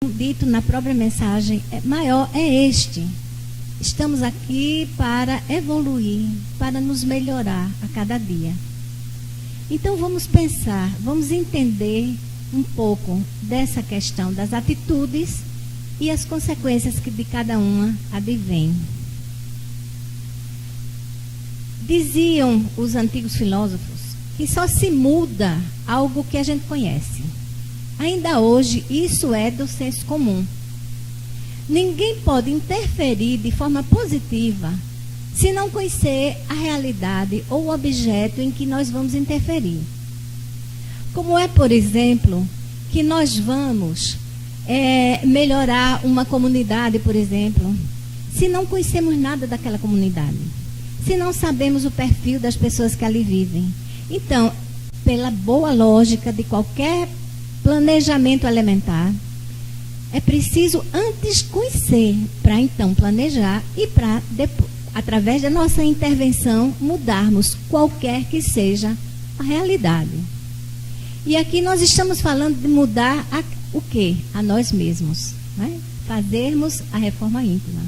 dito na própria mensagem maior é este. Estamos aqui para evoluir, para nos melhorar a cada dia. Então vamos pensar, vamos entender um pouco dessa questão das atitudes e as consequências que de cada uma advêm. Diziam os antigos filósofos que só se muda algo que a gente conhece. Ainda hoje, isso é do senso comum. Ninguém pode interferir de forma positiva se não conhecer a realidade ou o objeto em que nós vamos interferir. Como é, por exemplo, que nós vamos melhorar uma comunidade, por exemplo, se não conhecemos nada daquela comunidade, se não sabemos o perfil das pessoas que ali vivem. Então, pela boa lógica de qualquer planejamento elementar, é preciso antes conhecer, para então planejar e para, através da nossa intervenção, mudarmos qualquer que seja a realidade. E aqui nós estamos falando de mudar o quê? A nós mesmos, né? Fazermos a reforma íntima.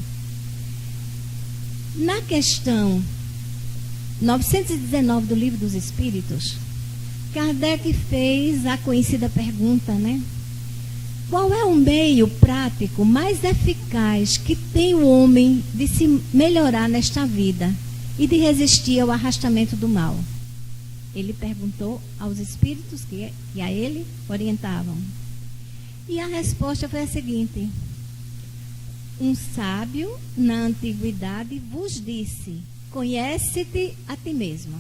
Na questão 919 do Livro dos Espíritos, Kardec fez a conhecida pergunta, né? Qual é o meio prático mais eficaz que tem o homem de se melhorar nesta vida e de resistir ao arrastamento do mal? Ele perguntou aos espíritos que a ele orientavam. E a resposta foi a seguinte: um sábio na antiguidade vos disse: conhece-te a ti mesmo.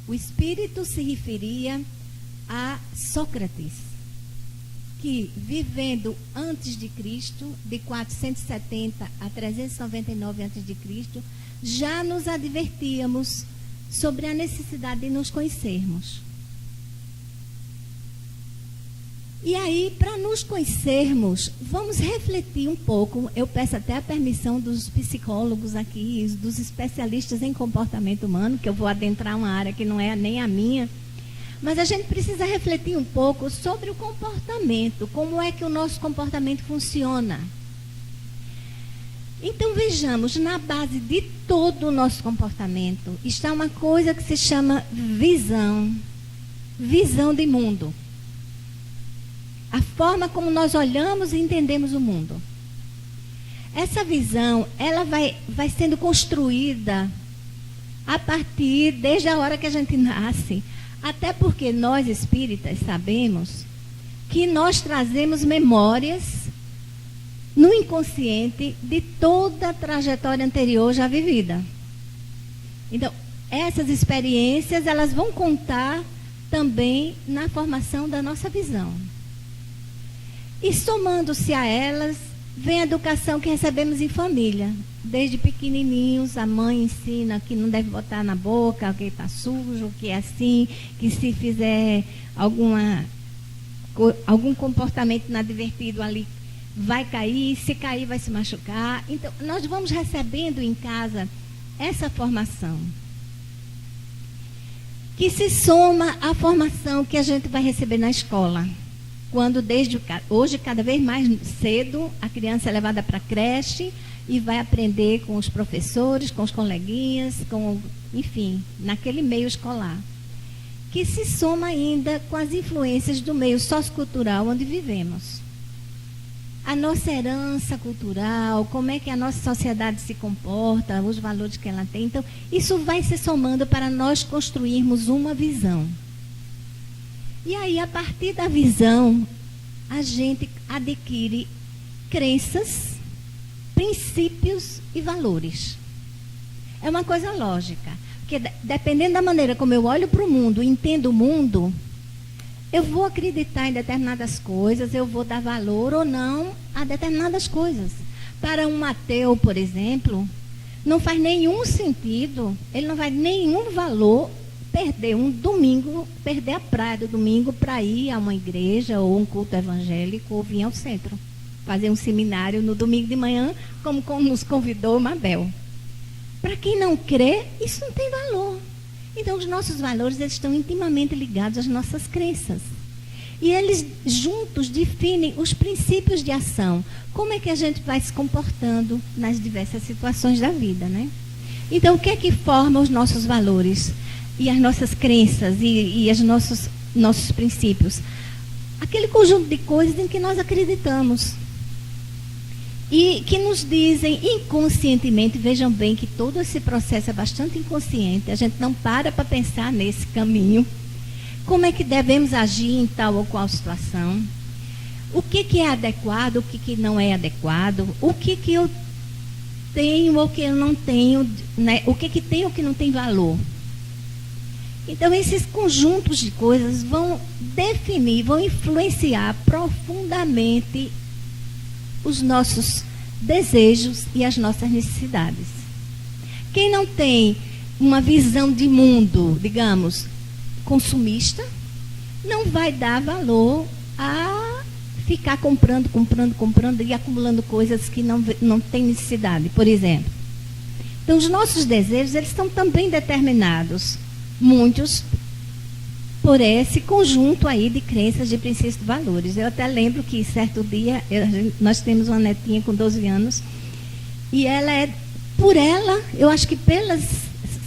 O espírito se referia a Sócrates, que, vivendo antes de Cristo, de 470 a 399 antes de Cristo, já nos advertíamos sobre a necessidade de nos conhecermos. E aí, para nos conhecermos, vamos refletir um pouco. Eu peço até a permissão dos psicólogos aqui, dos especialistas em comportamento humano, que eu vou adentrar uma área que não é nem a minha. Mas a gente precisa refletir um pouco sobre o comportamento, como é que o nosso comportamento funciona. Então, vejamos, na base de todo o nosso comportamento está uma coisa que se chama visão de mundo. A forma como nós olhamos e entendemos o mundo. Essa visão, ela vai sendo construída a partir, desde a hora que a gente nasce. Até porque nós espíritas sabemos que nós trazemos memórias no inconsciente de toda a trajetória anterior já vivida. Então, essas experiências, elas vão contar também na formação da nossa visão. E somando-se a elas, vem a educação que recebemos em família. Desde pequenininhos, a mãe ensina que não deve botar na boca, que está sujo, que é assim, que se fizer algum comportamento inadvertido ali, vai cair, se cair vai se machucar. Então, nós vamos recebendo em casa essa formação, que se soma à formação que a gente vai receber na escola. Quando hoje, cada vez mais cedo, a criança é levada para a creche e vai aprender com os professores, com os coleguinhas, enfim, naquele meio escolar. Que se soma ainda com as influências do meio sociocultural onde vivemos. A nossa herança cultural, como é que a nossa sociedade se comporta, os valores que ela tem. Então, isso vai se somando para nós construirmos uma visão. E aí, a partir da visão, a gente adquire crenças, princípios e valores. É uma coisa lógica. Porque dependendo da maneira como eu olho para o mundo, entendo o mundo, eu vou acreditar em determinadas coisas, eu vou dar valor ou não a determinadas coisas. Para um ateu, por exemplo, não faz nenhum sentido, ele não vai nenhum valor perder um domingo, perder a praia do domingo para ir a uma igreja ou um culto evangélico ou vir ao centro. Fazer um seminário no domingo de manhã, como nos convidou Mabel. Para quem não crê, isso não tem valor. Então, os nossos valores eles estão intimamente ligados às nossas crenças. E eles juntos definem os princípios de ação. Como é que a gente vai se comportando nas diversas situações da vida, né? Então, o que é que forma os nossos valores e as nossas crenças e os nossos princípios? Aquele conjunto de coisas em que nós acreditamos. E que nos dizem inconscientemente, vejam bem que todo esse processo é bastante inconsciente, a gente não para pensar nesse caminho. Como é que devemos agir em tal ou qual situação? O que é adequado, o que não é adequado? O que eu tenho ou que eu não tenho, né? O que tem ou que não tem valor? Então, esses conjuntos de coisas vão definir, vão influenciar profundamente os nossos desejos e as nossas necessidades. Quem não tem uma visão de mundo, digamos, consumista, não vai dar valor a ficar comprando e acumulando coisas que não tem necessidade, por exemplo. Então, os nossos desejos, eles estão também determinados, muitos, por esse conjunto aí de crenças, de princípios e valores. Eu até lembro que, certo dia, nós temos uma netinha com 12 anos, e por ela, eu acho que pelas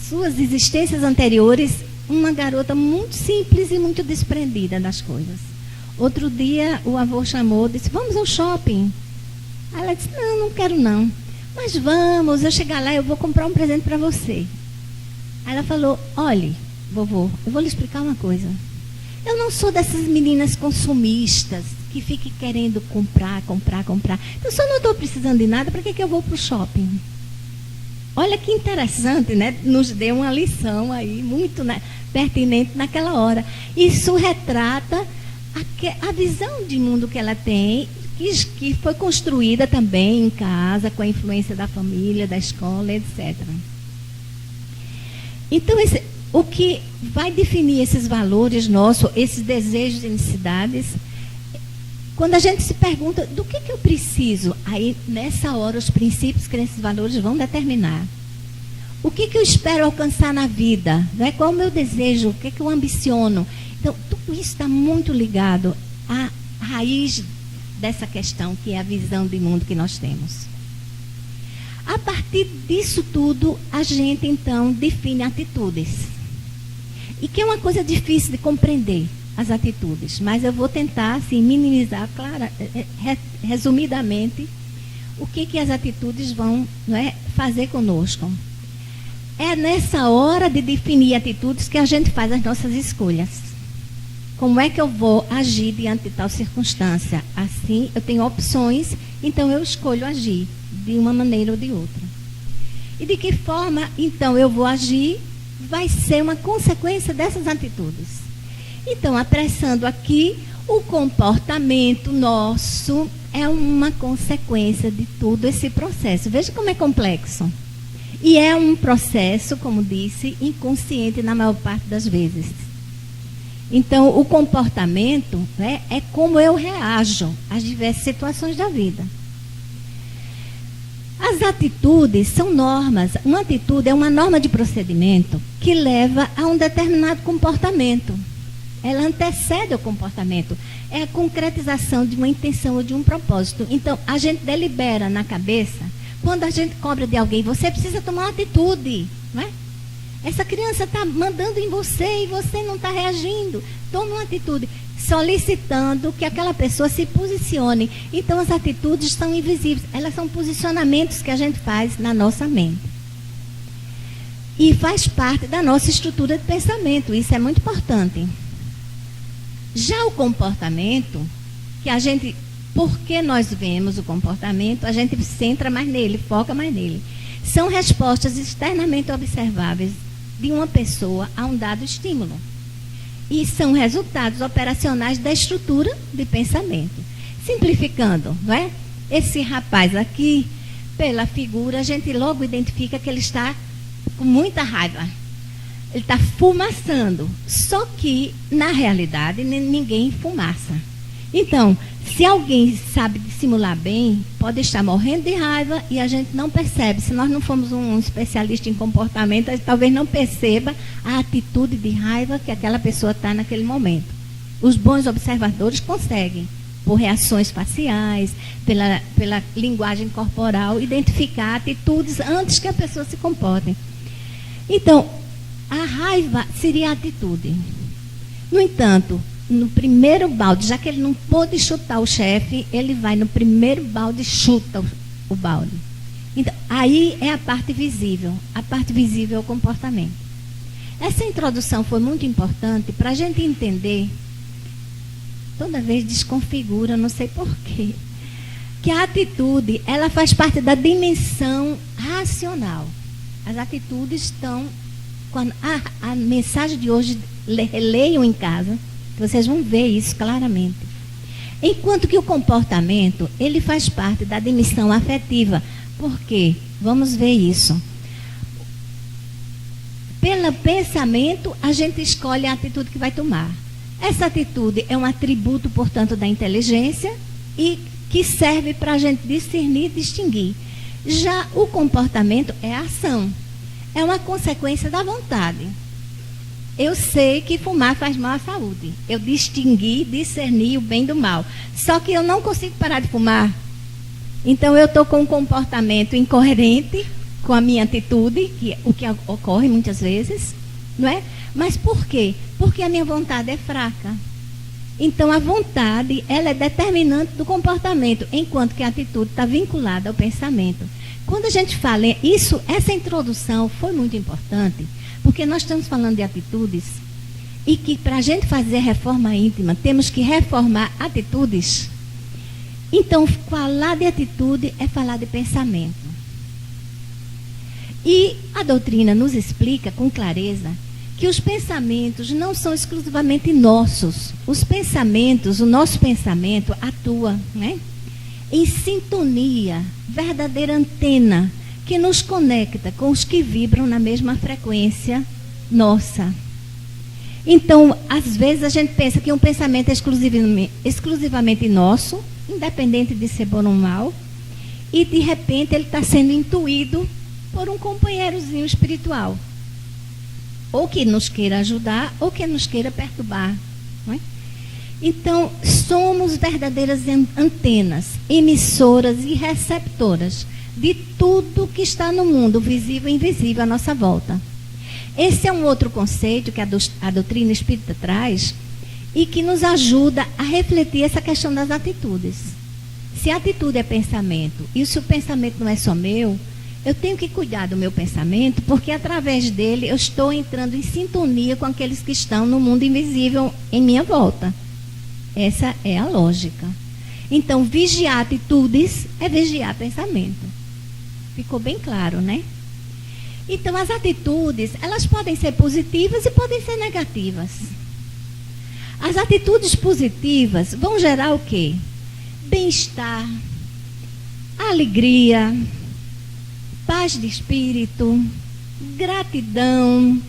suas existências anteriores, uma garota muito simples e muito desprendida das coisas. Outro dia, o avô chamou, disse, vamos ao shopping. Aí ela disse, não quero não. Mas vamos, eu chegar lá, eu vou comprar um presente para você. Aí ela falou, olhe, vovô, eu vou lhe explicar uma coisa. Eu não sou dessas meninas consumistas que fiquem querendo comprar. Então, se eu não estou precisando de nada, para que eu vou para o shopping? Olha que interessante, né? Nos deu uma lição aí, muito pertinente naquela hora. Isso retrata a visão de mundo que ela tem, que foi construída também em casa, com a influência da família, da escola, etc. Então, o que vai definir esses valores nossos, esses desejos e necessidades, quando a gente se pergunta do que eu preciso, aí nessa hora os princípios, crenças e valores vão determinar. O que eu espero alcançar na vida? Né? Qual é o meu desejo? O que eu ambiciono? Então, tudo isso está muito ligado à raiz dessa questão, que é a visão de mundo que nós temos. A partir disso tudo, a gente, então, define atitudes. E que é uma coisa difícil de compreender, as atitudes. Mas eu vou tentar, assim, minimizar, resumidamente, o que as atitudes vão, não é, fazer conosco. É nessa hora de definir atitudes que a gente faz as nossas escolhas. Como é que eu vou agir diante de tal circunstância? Assim, eu tenho opções, então eu escolho agir de uma maneira ou de outra. E de que forma, então, eu vou agir, vai ser uma consequência dessas atitudes. Então, apressando aqui, o comportamento nosso é uma consequência de todo esse processo. Veja como é complexo. E é um processo, como disse, inconsciente na maior parte das vezes. Então, o comportamento, né, é como eu reajo às diversas situações da vida. As atitudes são normas. Uma atitude é uma norma de procedimento que leva a um determinado comportamento. Ela antecede o comportamento. É a concretização de uma intenção ou de um propósito. Então, a gente delibera na cabeça, quando a gente cobra de alguém, você precisa tomar uma atitude, não é? Essa criança está mandando em você e você não está reagindo. Toma uma atitude, solicitando que aquela pessoa se posicione. Então, as atitudes são invisíveis. Elas são posicionamentos que a gente faz na nossa mente. E faz parte da nossa estrutura de pensamento. Isso é muito importante. Já o comportamento, que a gente, porque nós vemos o comportamento, a gente centra mais nele, foca mais nele. São respostas externamente observáveis de uma pessoa a um dado estímulo. E são resultados operacionais da estrutura de pensamento. Simplificando, não é? Esse rapaz aqui, pela figura, a gente logo identifica que ele está com muita raiva. Ele está fumaçando. Só que, na realidade, ninguém fumaça. Então, se alguém sabe dissimular bem, pode estar morrendo de raiva e a gente não percebe. Se nós não formos um especialista em comportamento, a gente talvez não perceba a atitude de raiva que aquela pessoa está naquele momento. Os bons observadores conseguem, por reações faciais, pela linguagem corporal, identificar atitudes antes que a pessoa se comporte. Então, a raiva seria a atitude. No entanto, no primeiro balde, já que ele não pôde chutar o chefe, ele vai no primeiro balde e chuta o balde. Então, aí é a parte visível. A parte visível é o comportamento. Essa introdução foi muito importante para a gente entender, toda vez desconfigura, não sei porquê, que a atitude, ela faz parte da dimensão racional. As atitudes estão... Quando a mensagem de hoje, leiam em casa, vocês vão ver isso claramente. Enquanto que o comportamento, ele faz parte da dimensão afetiva. Por quê? Vamos ver isso. Pelo pensamento, a gente escolhe a atitude que vai tomar. Essa atitude é um atributo, portanto, da inteligência e que serve para a gente discernir e distinguir. Já o comportamento é a ação. É uma consequência da vontade. Eu sei que fumar faz mal à saúde. Eu discerni o bem do mal. Só que eu não consigo parar de fumar. Então eu estou com um comportamento incoerente com a minha atitude, o que ocorre muitas vezes, não é? Mas por quê? Porque a minha vontade é fraca. Então a vontade, ela é determinante do comportamento, enquanto que a atitude está vinculada ao pensamento. Quando a gente fala isso, essa introdução foi muito importante, porque nós estamos falando de atitudes e que para a gente fazer reforma íntima, temos que reformar atitudes. Então, falar de atitude é falar de pensamento. E a doutrina nos explica com clareza que os pensamentos não são exclusivamente nossos. Os pensamentos, o nosso pensamento atua, né, em sintonia, verdadeira antena, que nos conecta com os que vibram na mesma frequência nossa. Então, às vezes a gente pensa que um pensamento é exclusivamente nosso, independente de ser bom ou mal, e de repente ele está sendo intuído por um companheirozinho espiritual, ou que nos queira ajudar, ou que nos queira perturbar, não é? Então, somos verdadeiras antenas, emissoras e receptoras de tudo que está no mundo, visível e invisível à nossa volta. Esse é um outro conceito que a doutrina espírita traz e que nos ajuda a refletir essa questão das atitudes. Se a atitude é pensamento, e se o pensamento não é só meu, eu tenho que cuidar do meu pensamento, porque através dele eu estou entrando em sintonia com aqueles que estão no mundo invisível em minha volta. Essa é a lógica. Então, vigiar atitudes é vigiar pensamento. Ficou bem claro, né? Então, as atitudes, elas podem ser positivas e podem ser negativas. As atitudes positivas vão gerar o quê? Bem-estar, alegria, paz de espírito, gratidão,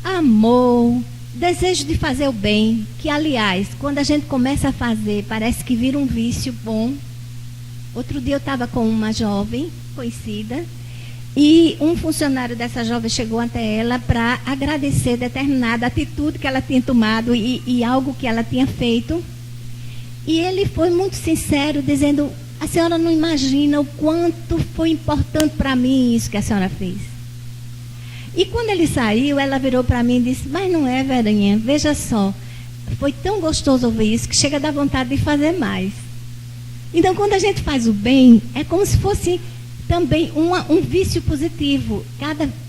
amor, desejo de fazer o bem, que, aliás, quando a gente começa a fazer, parece que vira um vício bom. Outro dia eu estava com uma jovem conhecida e um funcionário dessa jovem chegou até ela para agradecer determinada atitude que ela tinha tomado e algo que ela tinha feito. E ele foi muito sincero, dizendo: a senhora não imagina o quanto foi importante para mim isso que a senhora fez. E quando ele saiu, ela virou para mim e disse: mas não é, Verinha, veja só, foi tão gostoso ouvir isso que chega a dar vontade de fazer mais. Então, quando a gente faz o bem, é como se fosse também um vício positivo.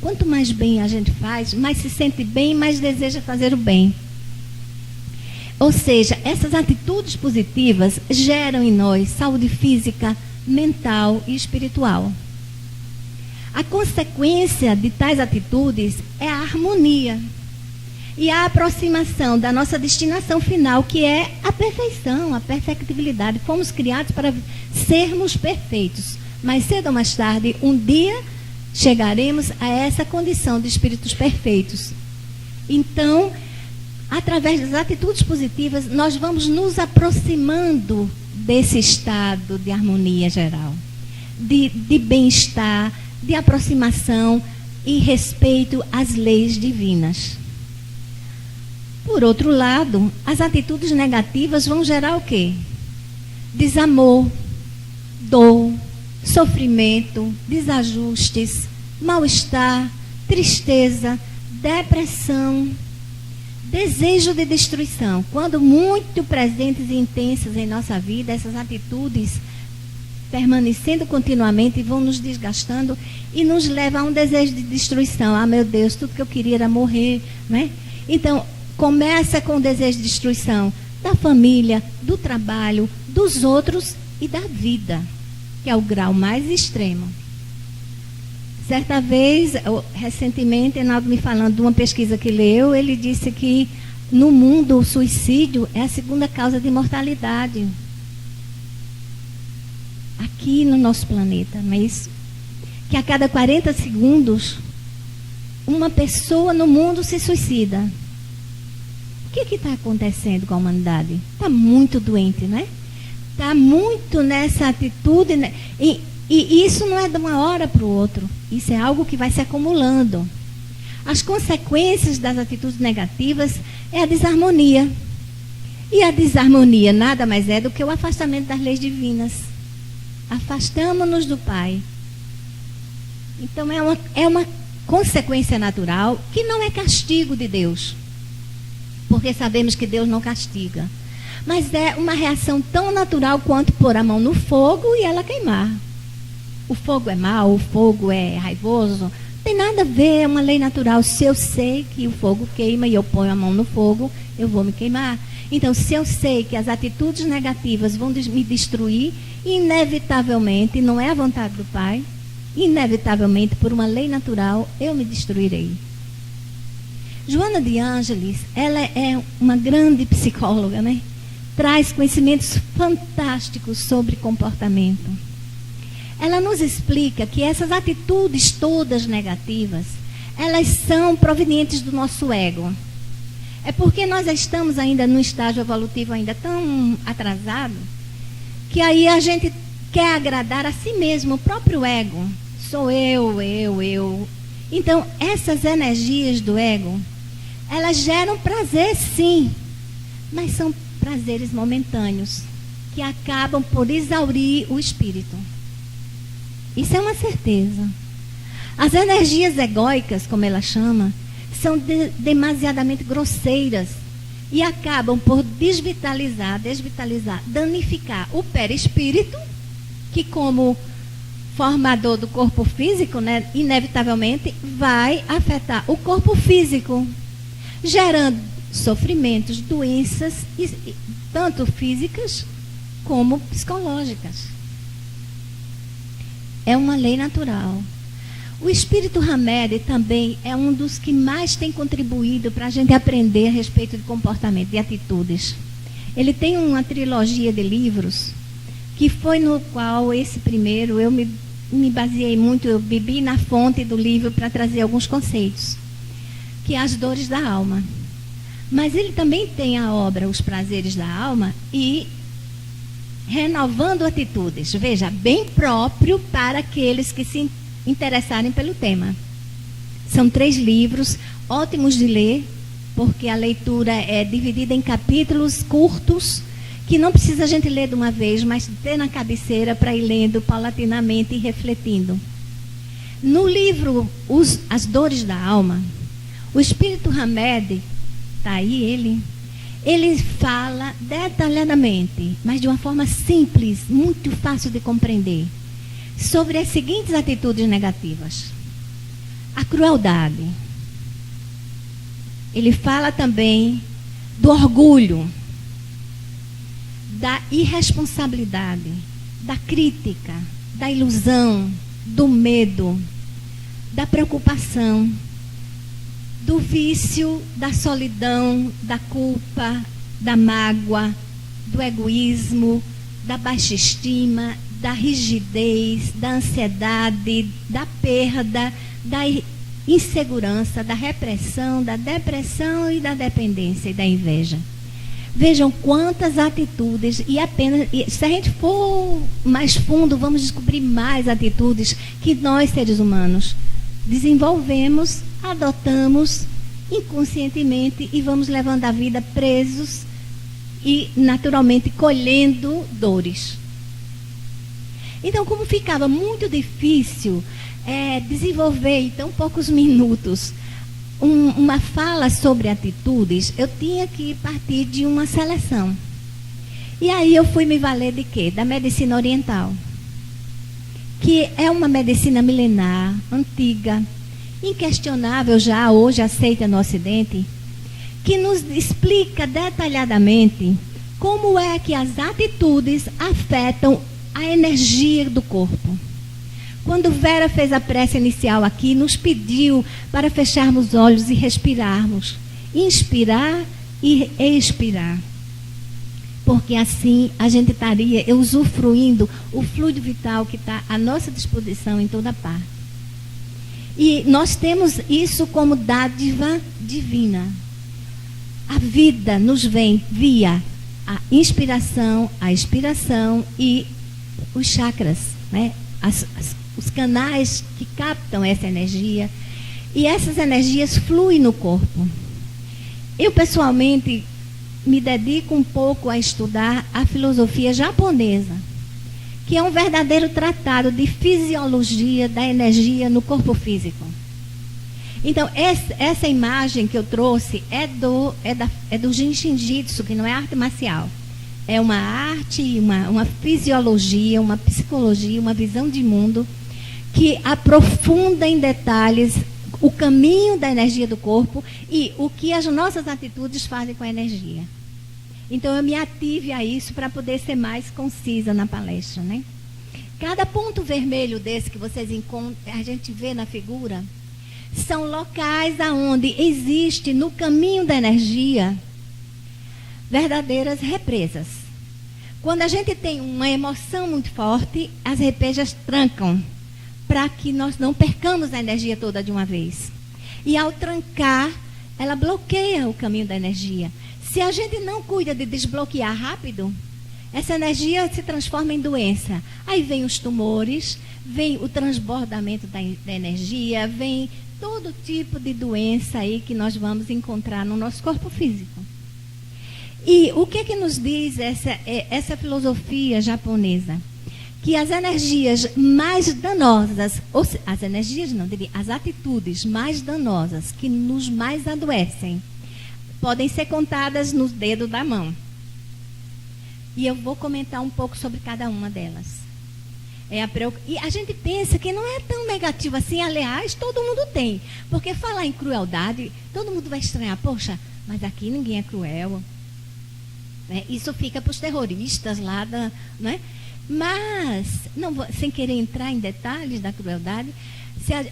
Quanto mais bem a gente faz, mais se sente bem, mais deseja fazer o bem. Ou seja, essas atitudes positivas geram em nós saúde física, mental e espiritual. A consequência de tais atitudes é a harmonia e a aproximação da nossa destinação final, que é a perfeição, a perfectibilidade. Fomos criados para sermos perfeitos, mas cedo ou mais tarde, um dia chegaremos a essa condição de espíritos perfeitos. Então, através das atitudes positivas, nós vamos nos aproximando desse estado de harmonia geral, de bem-estar, de aproximação e respeito às leis divinas. Por outro lado, as atitudes negativas vão gerar o quê? Desamor, dor, sofrimento, desajustes, mal-estar, tristeza, depressão, desejo de destruição. Quando muito presentes e intensas em nossa vida, essas atitudes permanecendo continuamente vão nos desgastando e nos levam a um desejo de destruição. Ah, meu Deus, tudo que eu queria era morrer, né? Então, começa com o desejo de destruição da família, do trabalho, dos outros e da vida, que é o grau mais extremo. Certa vez, recentemente, Reinaldo me falando de uma pesquisa que leu, ele disse que no mundo o suicídio é a segunda causa de mortalidade. Aqui no nosso planeta, não é isso? Que a cada 40 segundos, uma pessoa no mundo se suicida. O que está acontecendo com a humanidade? Está muito doente, né? Está muito nessa atitude, né? E isso não é de uma hora para o outro. Isso é algo que vai se acumulando. As consequências das atitudes negativas é a desarmonia. E a desarmonia nada mais é do que o afastamento das leis divinas. Afastamos-nos do Pai. Então é uma consequência natural que não é castigo de Deus. Porque sabemos que Deus não castiga. Mas é uma reação tão natural quanto pôr a mão no fogo e ela queimar. O fogo é mau, o fogo é raivoso. Não tem nada a ver, é uma lei natural. Se eu sei que o fogo queima e eu ponho a mão no fogo, eu vou me queimar. Então, se eu sei que as atitudes negativas vão me destruir, inevitavelmente, não é a vontade do Pai, inevitavelmente, por uma lei natural, eu me destruirei. Joana de Ângeles, ela é uma grande psicóloga, né? Traz conhecimentos fantásticos sobre comportamento. Ela nos explica que essas atitudes todas negativas, elas são provenientes do nosso ego. É porque nós estamos ainda num estágio evolutivo ainda tão atrasado, que aí a gente quer agradar a si mesmo, o próprio ego. Sou eu. Então, essas energias do ego, elas geram prazer, sim, mas são prazeres momentâneos, que acabam por exaurir o espírito. Isso é uma certeza. As energias egóicas, como ela chama, são demasiadamente grosseiras e acabam por desvitalizar, danificar o perispírito, que como formador do corpo físico, né, inevitavelmente vai afetar o corpo físico, gerando sofrimentos, doenças, tanto físicas como psicológicas. É uma lei natural. O espírito Hamed também é um dos que mais tem contribuído para a gente aprender a respeito de comportamento, de atitudes. Ele tem uma trilogia de livros, que foi no qual esse primeiro eu me baseei muito, eu bebi na fonte do livro para trazer alguns conceitos, que é As Dores da Alma. Mas ele também tem a obra Os Prazeres da Alma e Renovando Atitudes. Veja, bem próprio para aqueles que se interessarem pelo tema. São 3 livros, ótimos de ler, porque a leitura é dividida em capítulos curtos, que não precisa a gente ler de uma vez, mas ter na cabeceira para ir lendo paulatinamente e refletindo. No livro As Dores da Alma, o espírito Hamed, está aí ele fala detalhadamente, mas de uma forma simples, muito fácil de compreender, sobre as seguintes atitudes negativas. A crueldade. Ele fala também do orgulho, da irresponsabilidade, da crítica, da ilusão, do medo, da preocupação, do vício, da solidão, da culpa, da mágoa, do egoísmo, da baixa estima, da rigidez, da ansiedade, da perda, da insegurança, da repressão, da depressão e da dependência e da inveja. Vejam quantas atitudes, se a gente for mais fundo, vamos descobrir mais atitudes que nós, seres humanos, desenvolvemos, adotamos inconscientemente e vamos levando a vida presos e naturalmente colhendo dores. Então, como ficava muito difícil desenvolver em tão poucos minutos uma fala sobre atitudes, eu tinha que partir de uma seleção. E aí eu fui me valer de quê? Da medicina oriental, que é uma medicina milenar, antiga, inquestionável já hoje aceita no Ocidente, que nos explica detalhadamente como é que as atitudes afetam a energia do corpo. Quando Vera fez a prece inicial aqui, nos pediu para fecharmos os olhos e respirarmos. Inspirar e expirar. Porque assim a gente estaria usufruindo o fluido vital que está à nossa disposição em toda parte. E nós temos isso como dádiva divina. A vida nos vem via a inspiração, a expiração e os chakras, né? Os canais que captam essa energia. E essas energias fluem no corpo. Eu, pessoalmente, me dedico um pouco a estudar a filosofia japonesa, que é um verdadeiro tratado de fisiologia da energia no corpo físico. Então, essa imagem que eu trouxe é do Jinshinjitsu, que não é arte marcial. É uma arte, uma fisiologia, uma psicologia, uma visão de mundo que aprofunda em detalhes o caminho da energia do corpo e o que as nossas atitudes fazem com a energia. Então, eu me ative a isso para poder ser mais concisa na palestra, né? Cada ponto vermelho desse que vocês encontram, a gente vê na figura, são locais aonde existe no caminho da energia verdadeiras represas. Quando a gente tem uma emoção muito forte, as represas trancam para que nós não percamos a energia toda de uma vez. E ao trancar, ela bloqueia o caminho da energia. Se a gente não cuida de desbloquear rápido, essa energia se transforma em doença. Aí vem os tumores, vem o transbordamento da energia, vem todo tipo de doença aí que nós vamos encontrar no nosso corpo físico. E o que nos diz essa filosofia japonesa? Que as energias mais danosas, ou as energias não, diria, as atitudes mais danosas que nos mais adoecem, podem ser contadas nos dedos da mão. E eu vou comentar um pouco sobre cada uma delas. E a gente pensa que não é tão negativo assim, aliás, todo mundo tem. Porque falar em crueldade, todo mundo vai estranhar, poxa, mas aqui ninguém é cruel. Né? Isso fica para os terroristas lá, né? Mas, não, sem querer entrar em detalhes da crueldade,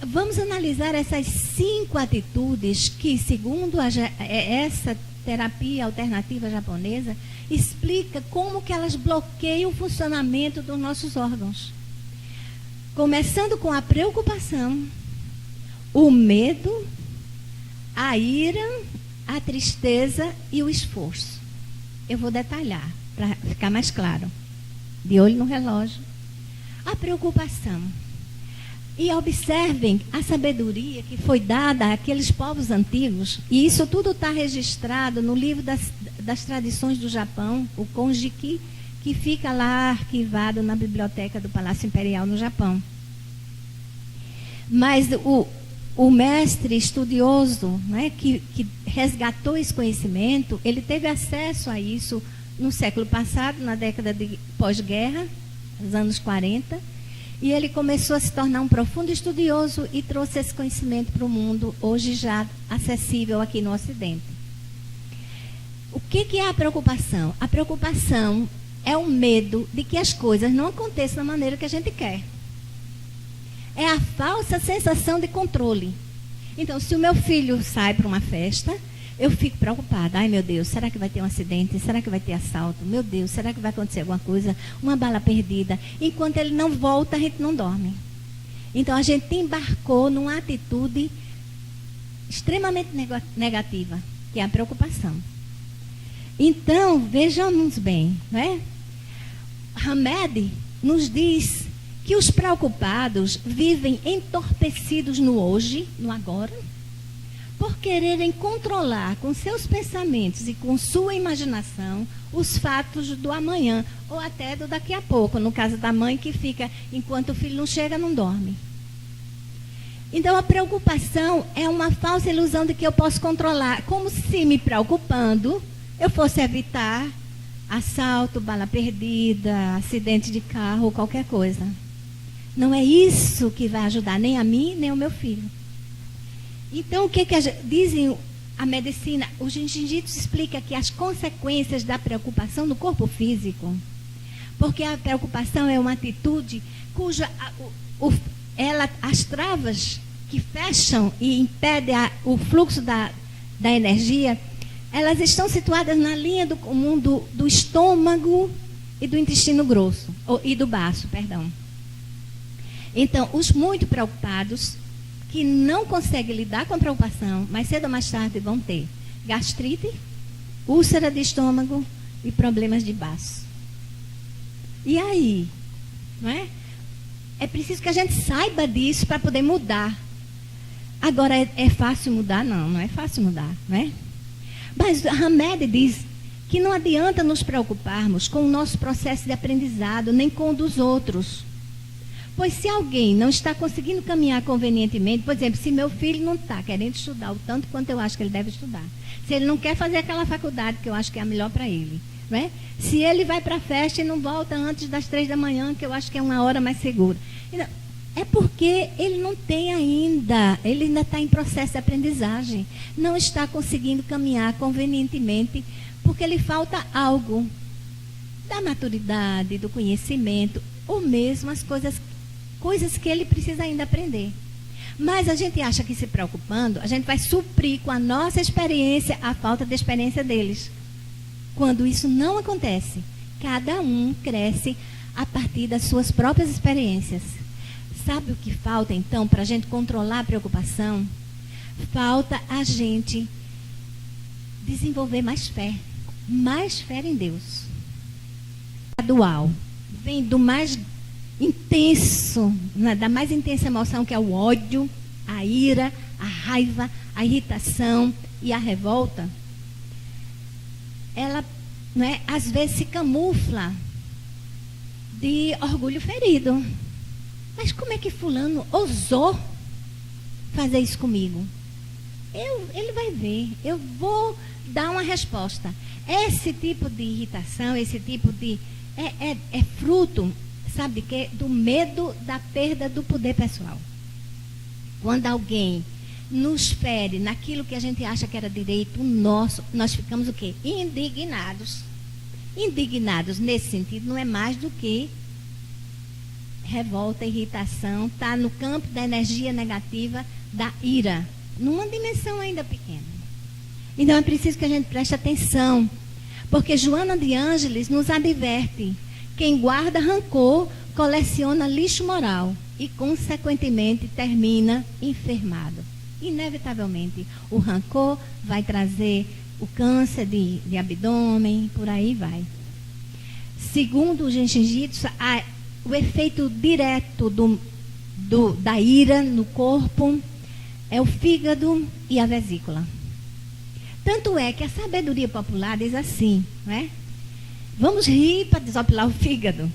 vamos analisar essas 5 atitudes que, segundo essa terapia alternativa japonesa, explica como que elas bloqueiam o funcionamento dos nossos órgãos. Começando com a preocupação, o medo, a ira, a tristeza e o esforço. Eu vou detalhar para ficar mais claro. De olho no relógio. A preocupação. E observem a sabedoria que foi dada àqueles povos antigos. E isso tudo está registrado no livro das tradições do Japão, o Konjiki, que fica lá arquivado na biblioteca do Palácio Imperial no Japão. Mas o mestre estudioso, né, que resgatou esse conhecimento, ele teve acesso a isso no século passado, na década de pós-guerra, nos anos 40, e ele começou a se tornar um profundo estudioso e trouxe esse conhecimento para o mundo, hoje já acessível aqui no Ocidente. O que é a preocupação? A preocupação é o medo de que as coisas não aconteçam da maneira que a gente quer. É a falsa sensação de controle. Então, se o meu filho sai para uma festa, eu fico preocupada. Ai, meu Deus, será que vai ter um acidente? Será que vai ter assalto? Meu Deus, será que vai acontecer alguma coisa? Uma bala perdida. Enquanto ele não volta, a gente não dorme. Então, a gente embarcou numa atitude extremamente negativa, que é a preocupação. Então, vejamos bem, né? Hamed nos diz que os preocupados vivem entorpecidos no hoje, no agora, por quererem controlar com seus pensamentos e com sua imaginação os fatos do amanhã, ou até do daqui a pouco, no caso da mãe que fica, enquanto o filho não chega, não dorme. Então, a preocupação é uma falsa ilusão de que eu posso controlar, como se me preocupando eu fosse evitar assalto, bala perdida, acidente de carro, qualquer coisa. Não é isso que vai ajudar nem a mim, nem ao meu filho. Então, o que dizem a medicina? O Jiu-Jitsu explica que as consequências da preocupação no corpo físico, porque a preocupação é uma atitude cuja as travas que fecham e impedem o fluxo da energia, elas estão situadas na linha comum do estômago e do intestino grosso, e do baço, perdão. Então, os muito preocupados, que não conseguem lidar com a preocupação, mais cedo ou mais tarde vão ter gastrite, úlcera de estômago e problemas de baço. E aí? Não é? É preciso que a gente saiba disso para poder mudar. Agora, é fácil mudar? Não, não é fácil mudar, não é? Mas Hamed diz que não adianta nos preocuparmos com o nosso processo de aprendizado, nem com o dos outros. Pois se alguém não está conseguindo caminhar convenientemente, por exemplo, se meu filho não está querendo estudar o tanto quanto eu acho que ele deve estudar, se ele não quer fazer aquela faculdade que eu acho que é a melhor para ele, não é? Se ele vai para a festa e não volta antes das 3 da manhã, que eu acho que é uma hora mais segura, é porque ele não tem ainda, ele ainda está em processo de aprendizagem, não está conseguindo caminhar convenientemente, porque lhe falta algo da maturidade, do conhecimento, ou mesmo as coisas que ele precisa ainda aprender. Mas a gente acha que se preocupando, a gente vai suprir com a nossa experiência a falta de experiência deles. Quando isso não acontece, cada um cresce a partir das suas próprias experiências. Sabe o que falta, então, para a gente controlar a preocupação? Falta a gente desenvolver mais fé em Deus. Gradual. Vem do mais intenso, da mais intensa emoção, que é o ódio, a ira, a raiva, a irritação e a revolta. Ela, não é, às vezes se camufla de orgulho ferido. Mas como é que fulano ousou fazer isso comigo? Ele vai ver, eu vou dar uma resposta. Esse tipo de irritação, esse tipo de... É fruto, sabe de quê? Do medo da perda do poder pessoal. Quando alguém nos fere naquilo que a gente acha que era direito nosso, nós ficamos o quê? Indignados. Indignados nesse sentido não é mais do que revolta, irritação, está no campo da energia negativa da ira, numa dimensão ainda pequena. Então é preciso que a gente preste atenção, porque Joana de Ângeles nos adverte: quem guarda rancor coleciona lixo moral e, consequentemente, termina enfermado. Inevitavelmente, o rancor vai trazer o câncer de abdômen, por aí vai. Segundo o Jiu-Jitsu, o efeito direto da ira no corpo é o fígado e a vesícula. Tanto é que a sabedoria popular diz assim, não é? Vamos rir para desopilar o fígado.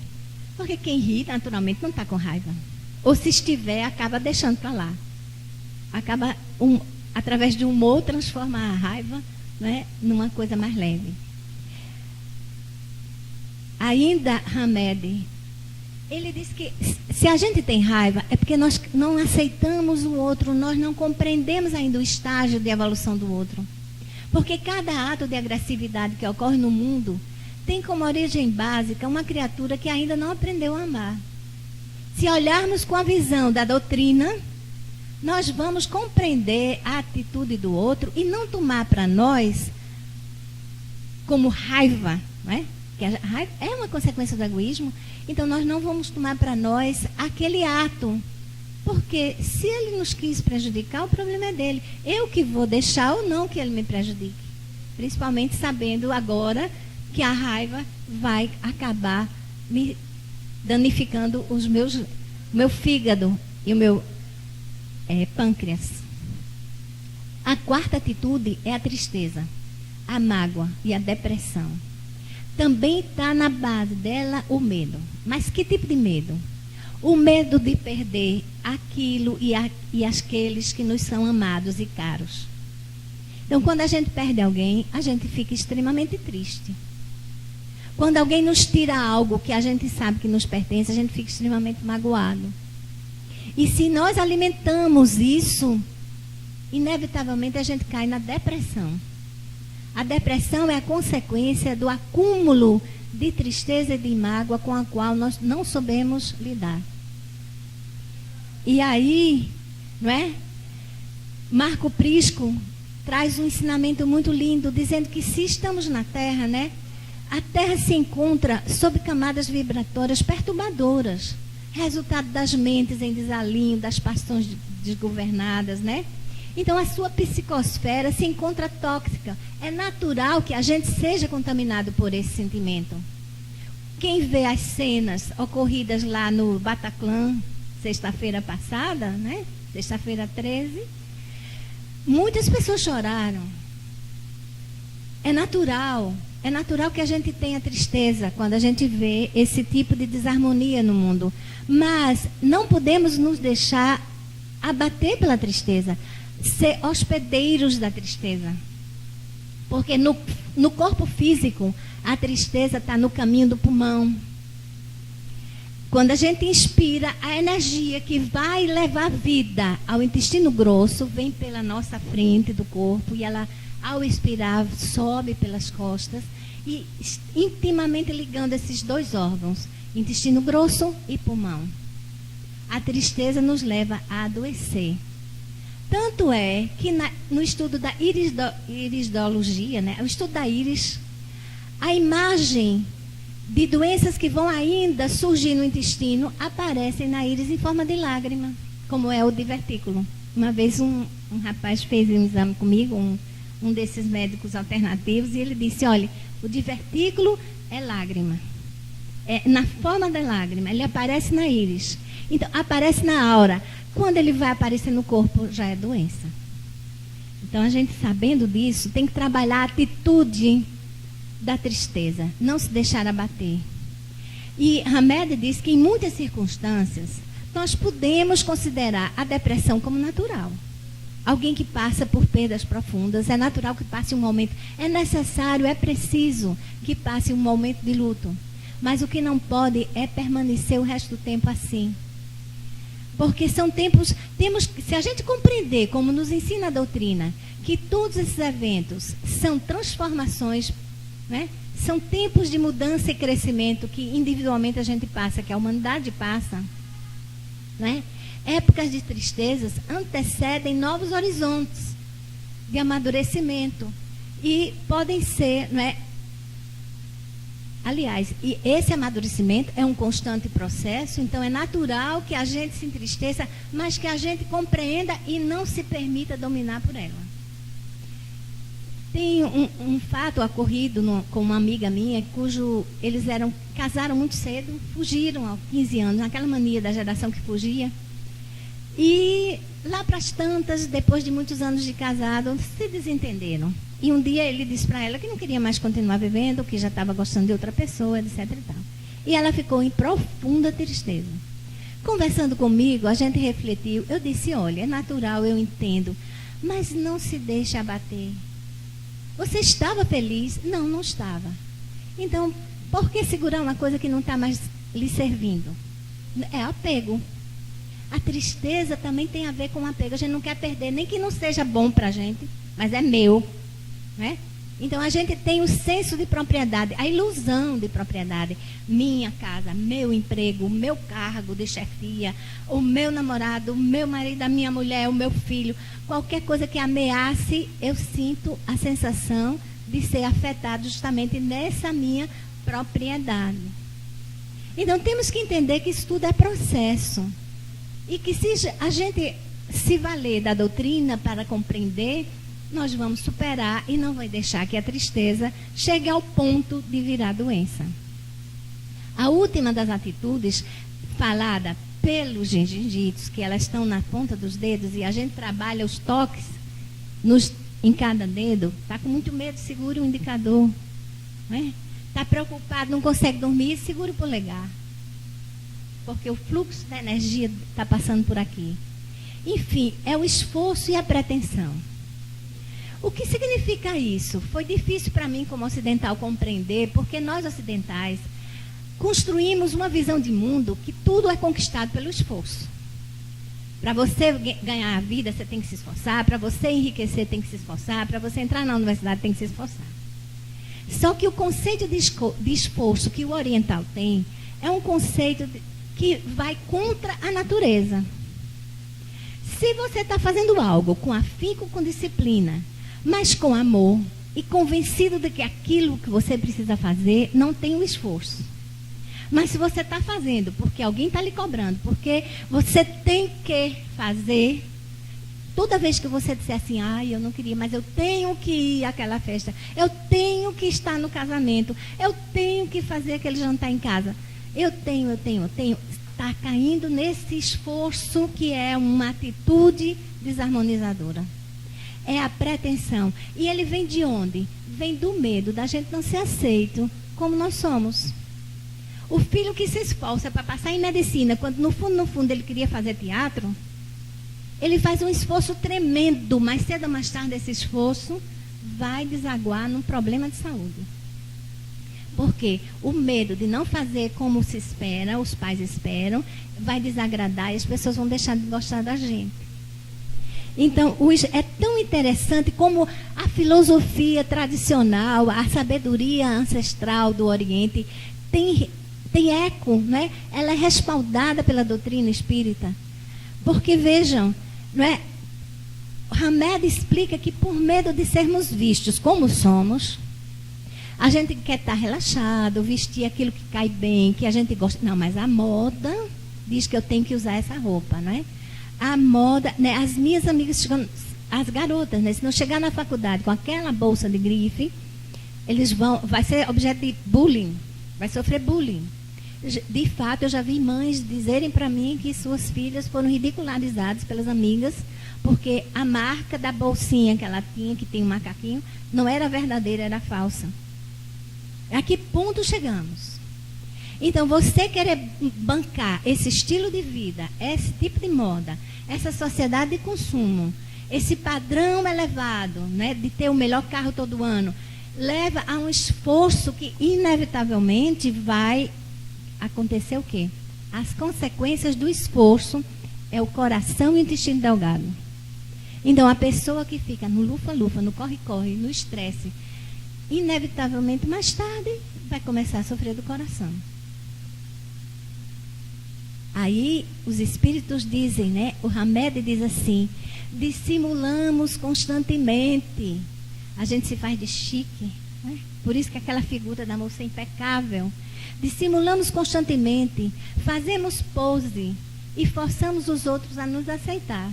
Porque quem ri, naturalmente, não está com raiva. Ou se estiver, acaba deixando para lá. Acaba, através de humor, transforma a raiva, não é, numa coisa mais leve. Ainda Hamed, ele diz que se a gente tem raiva, é porque nós não aceitamos o outro, nós não compreendemos ainda o estágio de evolução do outro. Porque cada ato de agressividade que ocorre no mundo tem como origem básica uma criatura que ainda não aprendeu a amar. Se olharmos com a visão da doutrina, nós vamos compreender a atitude do outro e não tomar para nós como raiva, não é? Que a raiva é uma consequência do egoísmo. Então nós não vamos tomar para nós aquele ato, porque se ele nos quis prejudicar, o problema é dele. Eu que vou deixar ou não que ele me prejudique, principalmente sabendo agora que a raiva vai acabar me danificando o meu fígado e o meu pâncreas. A quarta atitude é a tristeza, a mágoa e a depressão. Também está na base dela o medo. Mas que tipo de medo? O medo de perder aquilo e aqueles que nos são amados e caros. Então, quando a gente perde alguém, a gente fica extremamente triste. Quando alguém nos tira algo que a gente sabe que nos pertence, a gente fica extremamente magoado. E se nós alimentamos isso, inevitavelmente a gente cai na depressão. A depressão é a consequência do acúmulo de tristeza e de mágoa com a qual nós não soubemos lidar. E aí, não é? Marco Prisco traz um ensinamento muito lindo, dizendo que se estamos na Terra, né? A Terra se encontra sob camadas vibratórias perturbadoras, resultado das mentes em desalinho, das paixões desgovernadas, né? Então, a sua psicosfera se encontra tóxica. É natural que a gente seja contaminado por esse sentimento. Quem vê as cenas ocorridas lá no Bataclan, sexta-feira passada, né? Sexta-feira 13, muitas pessoas choraram. É natural que a gente tenha tristeza quando a gente vê esse tipo de desarmonia no mundo. Mas não podemos nos deixar abater pela tristeza, ser hospedeiros da tristeza. Porque no corpo físico, a tristeza está no caminho do pulmão. Quando a gente inspira, a energia que vai levar vida ao intestino grosso vem pela nossa frente do corpo e ela, ao expirar, sobe pelas costas e intimamente ligando esses dois órgãos, intestino grosso e pulmão. A tristeza nos leva a adoecer. Tanto é que no estudo da iridologia, né, o estudo da íris, a imagem de doenças que vão ainda surgir no intestino aparecem na íris em forma de lágrima, como é o divertículo. Uma vez um rapaz fez um exame comigo, um desses médicos alternativos, e ele disse, olha, o divertículo é lágrima. É na forma da lágrima, ele aparece na íris. Então, aparece na aura. Quando ele vai aparecer no corpo, já é doença. Então, a gente sabendo disso, tem que trabalhar a atitude da tristeza, não se deixar abater. E Hamed diz que em muitas circunstâncias, nós podemos considerar a depressão como natural. Alguém que passa por perdas profundas, é natural que passe um momento, é necessário, é preciso que passe um momento de luto. Mas o que não pode é permanecer o resto do tempo assim. Porque são tempos, se a gente compreender, como nos ensina a doutrina, que todos esses eventos são transformações, né? São tempos de mudança e crescimento que individualmente a gente passa, que a humanidade passa, né? Épocas de tristezas antecedem novos horizontes de amadurecimento e podem ser, né? Aliás, e esse amadurecimento é um constante processo, então é natural que a gente se entristeça, mas que a gente compreenda e não se permita dominar por ela. Tem um fato ocorrido com uma amiga minha, eles casaram muito cedo, fugiram aos 15 anos, naquela mania da geração que fugia. E lá para as tantas, depois de muitos anos de casado, se desentenderam. E um dia ele disse para ela que não queria mais continuar vivendo, que já estava gostando de outra pessoa, etc. e tal. E ela ficou em profunda tristeza. Conversando comigo, a gente refletiu. Eu disse, olha, é natural, eu entendo, mas não se deixe abater. Você estava feliz? Não, não estava. Então, por que segurar uma coisa que não está mais lhe servindo? É apego. A tristeza também tem a ver com apego. A gente não quer perder, nem que não seja bom para a gente, mas é meu. Né? Então, a gente tem o senso de propriedade, a ilusão de propriedade. Minha casa, meu emprego, meu cargo de chefia, o meu namorado, o meu marido, a minha mulher, o meu filho. Qualquer coisa que ameace, eu sinto a sensação de ser afetado justamente nessa minha propriedade. Então, temos que entender que isso tudo é processo. E que se a gente se valer da doutrina para compreender, nós vamos superar e não vai deixar que a tristeza chegue ao ponto de virar doença. A última das atitudes, falada pelos jiu-jitsu, que elas estão na ponta dos dedos e a gente trabalha os toques, em cada dedo, está com muito medo, segure o indicador. Está preocupado, não consegue dormir, segure o polegar. Porque o fluxo da energia está passando por aqui. Enfim, é o esforço e a pretensão. O que significa isso? Foi difícil para mim, como ocidental, compreender, porque nós ocidentais construímos uma visão de mundo que tudo é conquistado pelo esforço. Para você ganhar a vida, você tem que se esforçar. Para você enriquecer, tem que se esforçar. Para você entrar na universidade, tem que se esforçar. Só que o conceito de esforço que o oriental tem é um conceito que vai contra a natureza. Se você está fazendo algo com afinco, com disciplina, mas com amor e convencido de que aquilo que você precisa fazer não tem o esforço. Mas se você está fazendo porque alguém está lhe cobrando, porque você tem que fazer, toda vez que você disser assim, eu não queria, mas eu tenho que ir àquela festa, eu tenho que estar no casamento, eu tenho que fazer aquele jantar em casa, eu tenho, está caindo nesse esforço que é uma atitude desarmonizadora. É a pretensão. E ele vem de onde? Vem do medo da gente não ser aceito como nós somos. O filho que se esforça para passar em medicina, quando no fundo ele queria fazer teatro, ele faz um esforço tremendo, mas cedo ou mais tarde esse esforço vai desaguar num problema de saúde. Porque o medo de não fazer como se espera, os pais esperam, vai desagradar e as pessoas vão deixar de gostar da gente. Então, é tão interessante como a filosofia tradicional, a sabedoria ancestral do Oriente tem eco, né? Ela é respaldada pela doutrina espírita. Porque, vejam, não é? Hamed explica que por medo de sermos vistos como somos, a gente quer estar relaxado, vestir aquilo que cai bem, que a gente gosta. Não, mas a moda diz que eu tenho que usar essa roupa, não é? A moda, né? As minhas amigas chegam, as garotas, né? Se não chegar na faculdade com aquela bolsa de grife, vai ser objeto de bullying, vai sofrer bullying. De fato, eu já vi mães dizerem para mim que suas filhas foram ridicularizadas pelas amigas, porque a marca da bolsinha que ela tinha, que tem um macaquinho, não era verdadeira, era falsa. A que ponto chegamos? Então, você querer bancar esse estilo de vida, esse tipo de moda, essa sociedade de consumo, esse padrão elevado, né, de ter o melhor carro todo ano, leva a um esforço que, inevitavelmente, vai acontecer o quê? As consequências do esforço é o coração e o intestino delgado. Então, a pessoa que fica no lufa-lufa, no corre-corre, no estresse, inevitavelmente, mais tarde, vai começar a sofrer do coração. Aí, os espíritos dizem, né? O Hamed diz assim, dissimulamos constantemente. A gente se faz de chique, né? Por isso que aquela figura da moça é impecável. Dissimulamos constantemente, fazemos pose e forçamos os outros a nos aceitar.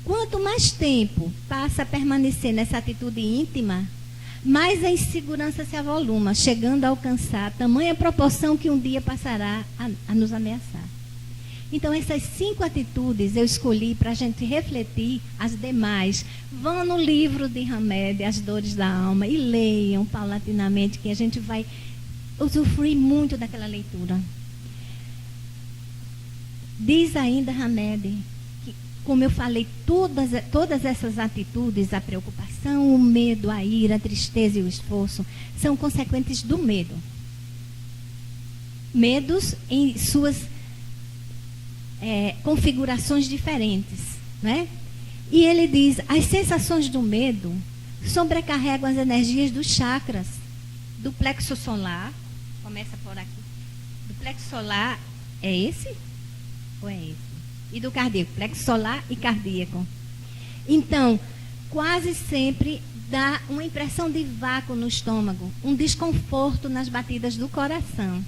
Quanto mais tempo passa a permanecer nessa atitude íntima, mais a insegurança se avoluma, chegando a alcançar tamanha proporção que um dia passará a nos ameaçar. Então, essas 5 atitudes eu escolhi para a gente refletir. As demais vão no livro de Hamed, As Dores da Alma, e leiam paulatinamente, que a gente vai usufruir muito daquela leitura. Diz ainda Hamed que, como eu falei, todas essas atitudes, a preocupação, o medo, a ira, a tristeza e o esforço, são consequentes do medo. Medos em suas configurações diferentes, né? E ele diz, as sensações do medo sobrecarregam as energias dos chakras, do plexo solar, começa por aqui, do plexo solar, é esse? Ou é esse? E do cardíaco, plexo solar e cardíaco. Então, quase sempre dá uma impressão de vácuo no estômago, um desconforto nas batidas do coração.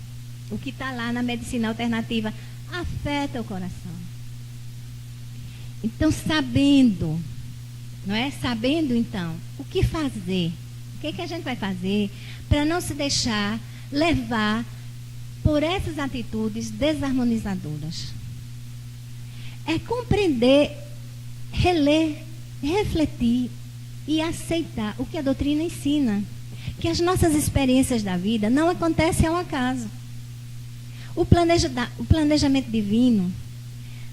O que está lá na medicina alternativa afeta o coração. Então, sabendo, não é? Sabendo, então, o que fazer? O que a gente vai fazer para não se deixar levar por essas atitudes desarmonizadoras? É compreender, reler refletir e aceitar o que a doutrina ensina. Que as nossas experiências da vida não acontecem ao acaso. O planejamento divino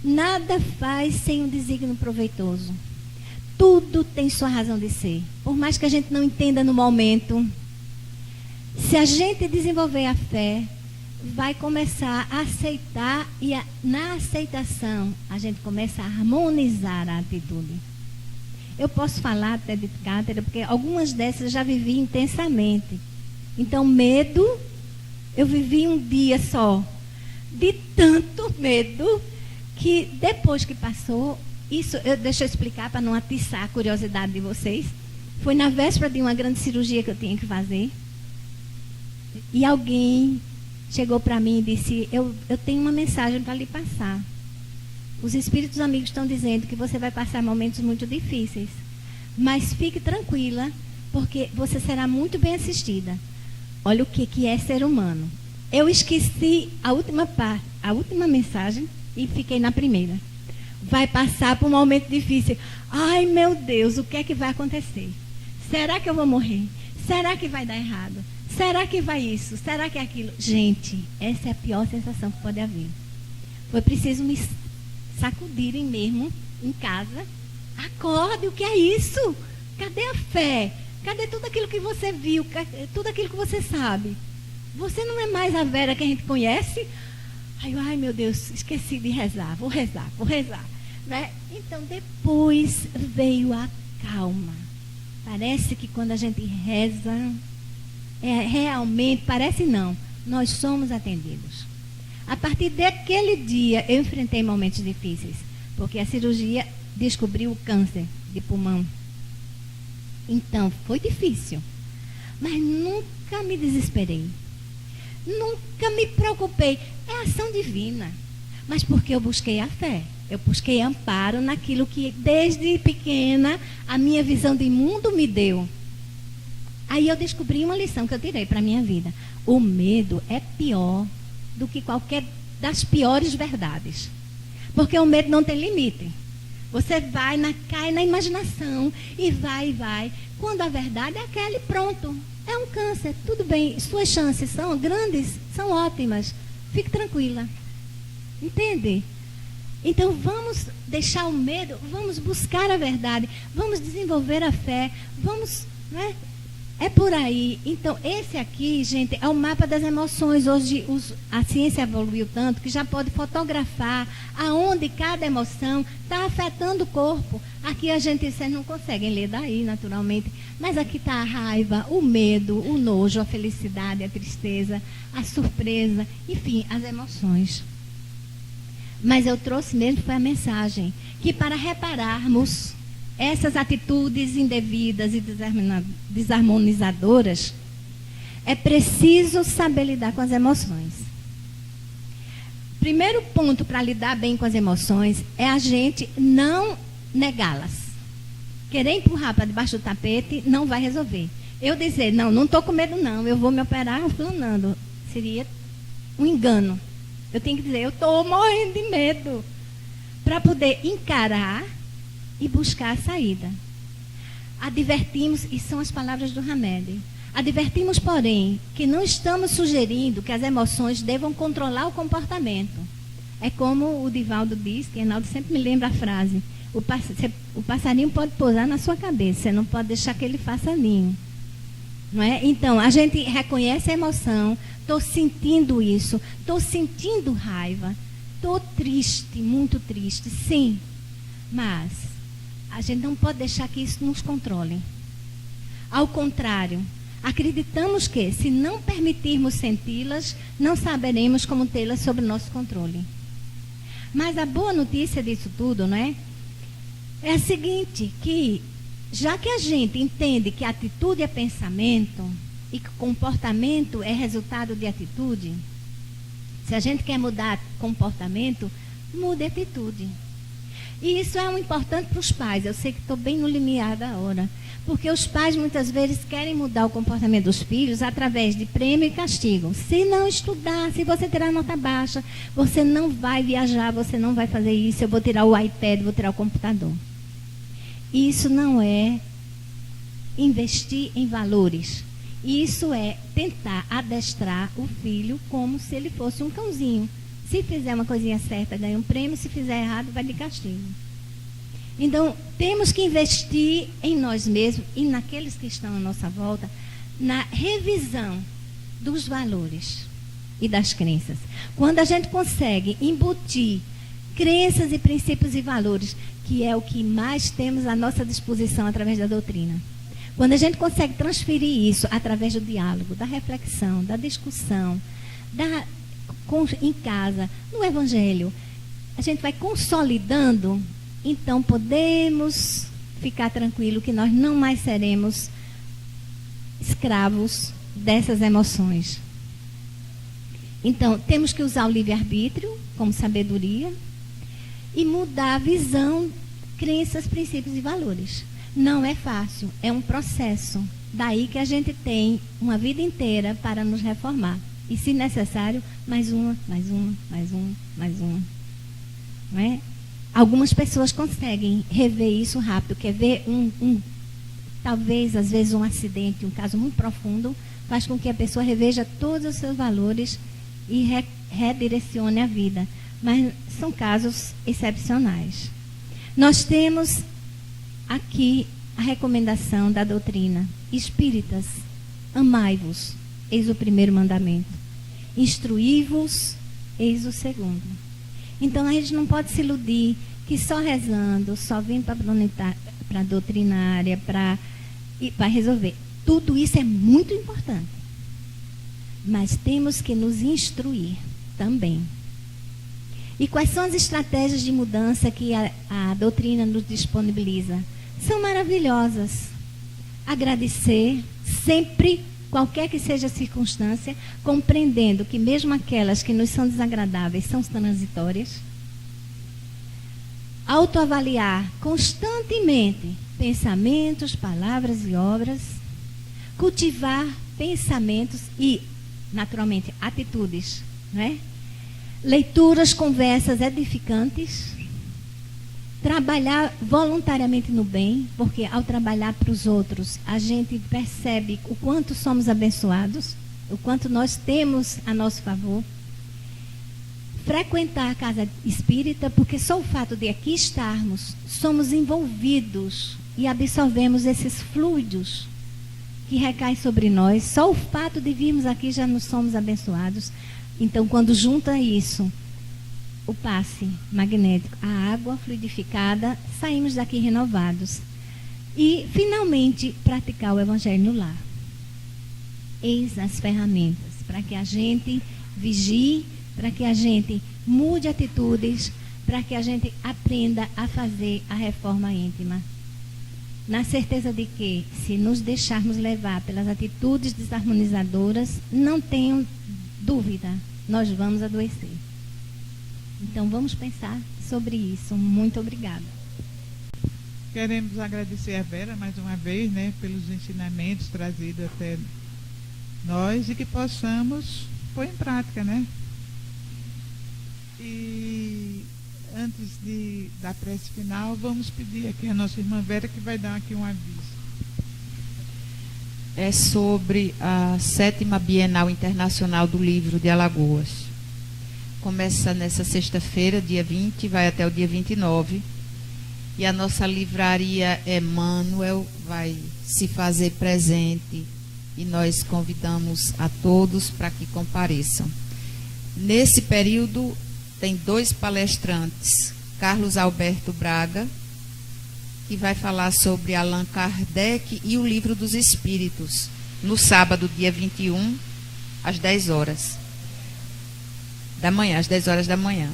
nada faz sem um desígnio proveitoso. Tudo tem sua razão de ser. Por mais que a gente não entenda no momento, se a gente desenvolver a fé, vai começar a aceitar e na aceitação a gente começa a harmonizar a atitude. Eu posso falar até de cátedra, porque algumas dessas eu já vivi intensamente. Então, medo, eu vivi um dia só, de tanto medo, que depois que passou, isso, deixa eu explicar para não atiçar a curiosidade de vocês. Foi na véspera de uma grande cirurgia que eu tinha que fazer. E alguém chegou para mim e disse, eu tenho uma mensagem para lhe passar. Os espíritos amigos estão dizendo que você vai passar momentos muito difíceis. Mas fique tranquila, porque você será muito bem assistida. Olha o que é ser humano. Eu esqueci a última parte, a última mensagem, e fiquei na primeira. Vai passar por um momento difícil. Ai, meu Deus, o que é que vai acontecer? Será que eu vou morrer? Será que vai dar errado? Será que vai isso? Será que é aquilo? Gente, essa é a pior sensação que pode haver. Foi preciso me sacudirem mesmo em casa. Acorde, o que é isso? Cadê a fé? Cadê tudo aquilo que você viu? Tudo aquilo que você sabe? Você não é mais a Vera que a gente conhece? Ai, meu Deus, esqueci de rezar. Vou rezar. Né? Então, depois veio a calma. Parece que quando a gente reza, realmente, parece não, nós somos atendidos. A partir daquele dia, eu enfrentei momentos difíceis, porque a cirurgia descobriu o câncer de pulmão. Então, foi difícil. Mas nunca me desesperei. Nunca me preocupei. É ação divina. Mas porque eu busquei a fé. Eu busquei amparo naquilo que, desde pequena, a minha visão de mundo me deu. Aí eu descobri uma lição que eu tirei para a minha vida. O medo é pior do que qualquer das piores verdades. Porque o medo não tem limite. Você cai na imaginação e vai. Quando a verdade é aquela e pronto. É um câncer, tudo bem. Suas chances são grandes, são ótimas. Fique tranquila. Entende? Então vamos deixar o medo, vamos buscar a verdade, vamos desenvolver a fé, vamos, né? É por aí. Então, esse aqui, gente, é o mapa das emoções. Hoje a ciência evoluiu tanto que já pode fotografar aonde cada emoção está afetando o corpo. Aqui vocês não conseguem ler daí, naturalmente. Mas aqui está a raiva, o medo, o nojo, a felicidade, a tristeza, a surpresa, enfim, as emoções. Mas eu trouxe mesmo, foi a mensagem, que para repararmos essas atitudes indevidas e desarmonizadoras, é preciso saber lidar com as emoções. Primeiro ponto para lidar bem com as emoções é a gente não negá-las. Querer empurrar para debaixo do tapete não vai resolver. Eu dizer, não estou com medo não, eu vou me operar planando, seria um engano. Eu tenho que dizer, eu estou morrendo de medo, para poder encarar e buscar a saída. Advertimos, e são as palavras do Hamed, advertimos, porém, que não estamos sugerindo que as emoções devam controlar o comportamento. É como o Divaldo diz, que Reinaldo sempre me lembra a frase, o passarinho pode pousar na sua cabeça, você não pode deixar que ele faça ninho. Não é? Então, a gente reconhece a emoção, estou sentindo isso, estou sentindo raiva, estou triste, muito triste, sim, mas a gente não pode deixar que isso nos controle. Ao contrário, acreditamos que, se não permitirmos senti-las, não saberemos como tê-las sob nosso controle. Mas a boa notícia disso tudo, não é? É a seguinte, que já que a gente entende que atitude é pensamento e que comportamento é resultado de atitude, se a gente quer mudar comportamento, mude atitude. E isso é um importante para os pais. Eu sei que estou bem no limiar da hora. Porque os pais muitas vezes querem mudar o comportamento dos filhos através de prêmio e castigo. Se não estudar, se você tirar nota baixa, você não vai viajar, você não vai fazer isso, eu vou tirar o iPad, vou tirar o computador. Isso não é investir em valores. Isso é tentar adestrar o filho como se ele fosse um cãozinho. Se fizer uma coisinha certa, ganha um prêmio. Se fizer errado, vai de castigo. Então, temos que investir em nós mesmos e naqueles que estão à nossa volta, na revisão dos valores e das crenças. Quando a gente consegue embutir crenças e princípios e valores, que é o que mais temos à nossa disposição através da doutrina. Quando a gente consegue transferir isso através do diálogo, da reflexão, da discussão, em casa, no Evangelho, a gente vai consolidando, então podemos ficar tranquilo que nós não mais seremos escravos dessas emoções. Então, temos que usar o livre-arbítrio como sabedoria e mudar a visão, crenças, princípios e valores. Não é fácil, é um processo. Daí que a gente tem uma vida inteira para nos reformar. E, se necessário, mais uma. Não é? Algumas pessoas conseguem rever isso rápido, quer ver talvez, às vezes, um acidente, um caso muito profundo, faz com que a pessoa reveja todos os seus valores e redirecione a vida. Mas são casos excepcionais. Nós temos aqui a recomendação da doutrina. Espíritas, amai-vos, eis o primeiro mandamento. Instruí-vos, eis o segundo. Então, a gente não pode se iludir que só rezando, só vindo para a doutrinária, para resolver. Tudo isso é muito importante. Mas temos que nos instruir também. E quais são as estratégias de mudança que a doutrina nos disponibiliza? São maravilhosas. Agradecer sempre, qualquer que seja a circunstância, compreendendo que mesmo aquelas que nos são desagradáveis são transitórias. Autoavaliar constantemente pensamentos, palavras e obras. Cultivar pensamentos e, naturalmente, atitudes, não é? Leituras, conversas edificantes. Trabalhar voluntariamente no bem, porque ao trabalhar para os outros, a gente percebe o quanto somos abençoados, o quanto nós temos a nosso favor. Frequentar a casa espírita, porque só o fato de aqui estarmos, somos envolvidos e absorvemos esses fluidos que recaem sobre nós. Só o fato de virmos aqui já nos somos abençoados. Então, quando junta isso, o passe magnético, a água fluidificada, saímos daqui renovados. E, finalmente, praticar o Evangelho no lar. Eis as ferramentas para que a gente vigie, para que a gente mude atitudes, para que a gente aprenda a fazer a reforma íntima. Na certeza de que, se nos deixarmos levar pelas atitudes desarmonizadoras, não tenham dúvida, nós vamos adoecer. Então, vamos pensar sobre isso. Muito obrigada. Queremos agradecer a Vera mais uma vez, né, pelos ensinamentos trazidos até nós e que possamos pôr em prática, né? E antes da prece final, vamos pedir aqui a nossa irmã Vera, que vai dar aqui um aviso. É sobre a 7ª Bienal Internacional do Livro de Alagoas. Começa nessa sexta-feira, dia 20, vai até o dia 29. E a nossa livraria Emmanuel vai se fazer presente e nós convidamos a todos para que compareçam. Nesse período, tem 2 palestrantes, Carlos Alberto Braga, que vai falar sobre Allan Kardec e o Livro dos Espíritos, no sábado, dia 21, às 10 horas da manhã, às 10 horas da manhã.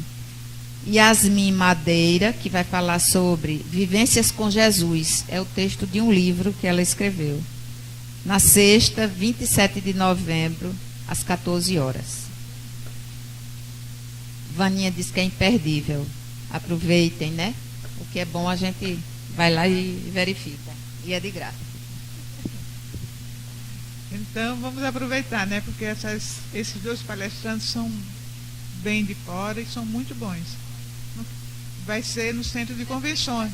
Yasmin Madeira, que vai falar sobre Vivências com Jesus, é o texto de um livro que ela escreveu, na sexta, 27 de novembro, às 14 horas. Vaninha diz que é imperdível. Aproveitem, né? O que é bom a gente vai lá e verifica. E é de graça. Então, vamos aproveitar, né? Porque esses 2 palestrantes são bem de fora e são muito bons. Vai ser no Centro de Convenções.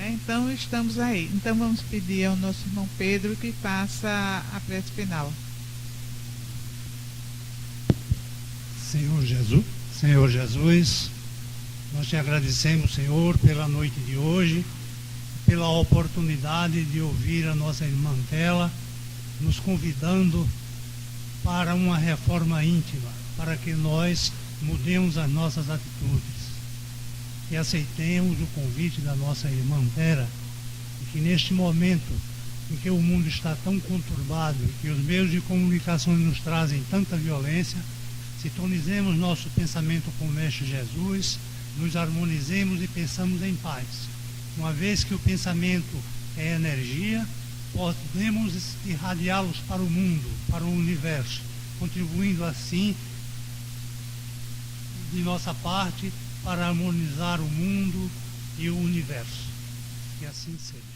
Então estamos aí. Então vamos pedir ao nosso irmão Pedro que faça a prece final. Senhor Jesus, nós te agradecemos, Senhor, pela noite de hoje, pela oportunidade de ouvir a nossa irmã Tela, nos convidando para uma reforma íntima, para que nós mudemos as nossas atitudes e aceitemos o convite da nossa irmã Vera, e que neste momento em que o mundo está tão conturbado e que os meios de comunicação nos trazem tanta violência, sintonizemos nosso pensamento com o Mestre Jesus, nos harmonizemos e pensamos em paz. Uma vez que o pensamento é energia, podemos irradiá-los para o mundo, para o universo, contribuindo assim, de nossa parte, para harmonizar o mundo e o universo. Que assim seja.